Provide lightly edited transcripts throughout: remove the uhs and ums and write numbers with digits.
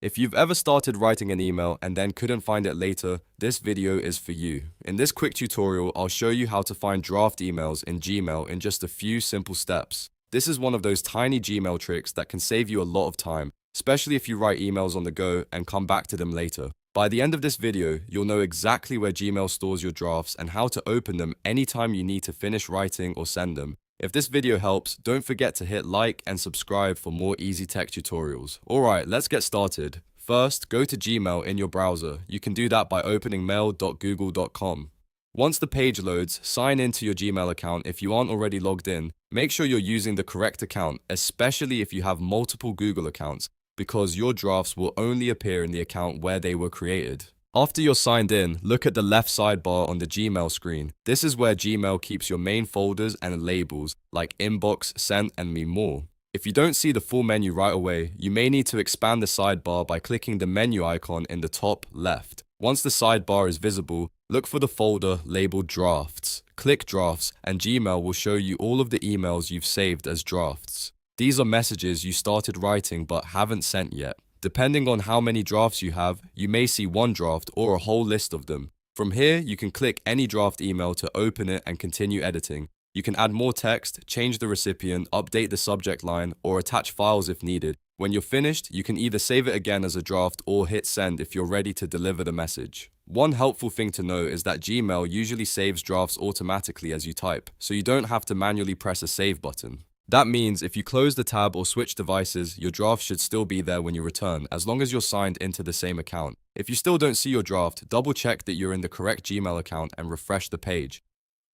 If you've ever started writing an email and then couldn't find it later, this video is for you. In this quick tutorial, I'll show you how to find draft emails in Gmail in just a few simple steps. This is one of those tiny Gmail tricks that can save you a lot of time, especially if you write emails on the go and come back to them later. By the end of this video, you'll know exactly where Gmail stores your drafts and how to open them anytime you need to finish writing or send them. If this video helps, don't forget to hit like and subscribe for more easy tech tutorials. Alright, let's get started. First, go to Gmail in your browser. You can do that by opening mail.google.com. Once the page loads, sign into your Gmail account if you aren't already logged in. Make sure you're using the correct account, especially if you have multiple Google accounts, because your drafts will only appear in the account where they were created. After you're signed in, look at the left sidebar on the Gmail screen. This is where Gmail keeps your main folders and labels like Inbox, Sent, and more. If you don't see the full menu right away, you may need to expand the sidebar by clicking the menu icon in the top left. Once the sidebar is visible, look for the folder labeled Drafts. Click Drafts, and Gmail will show you all of the emails you've saved as drafts. These are messages you started writing but haven't sent yet. Depending on how many drafts you have, you may see one draft or a whole list of them. From here, you can click any draft email to open it and continue editing. You can add more text, change the recipient, update the subject line, or attach files if needed. When you're finished, you can either save it again as a draft or hit send if you're ready to deliver the message. One helpful thing to know is that Gmail usually saves drafts automatically as you type, so you don't have to manually press a save button. That means if you close the tab or switch devices, your draft should still be there when you return, as long as you're signed into the same account. If you still don't see your draft, double check that you're in the correct Gmail account and refresh the page.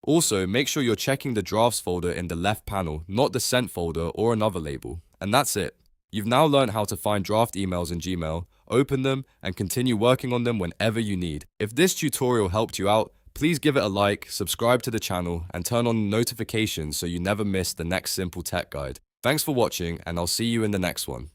Also, make sure you're checking the drafts folder in the left panel, not the sent folder or another label. And that's it. You've now learned how to find draft emails in Gmail, open them, and continue working on them whenever you need. If this tutorial helped you out, please give it a like, subscribe to the channel, and turn on notifications so you never miss the next simple tech guide. Thanks for watching, and I'll see you in the next one.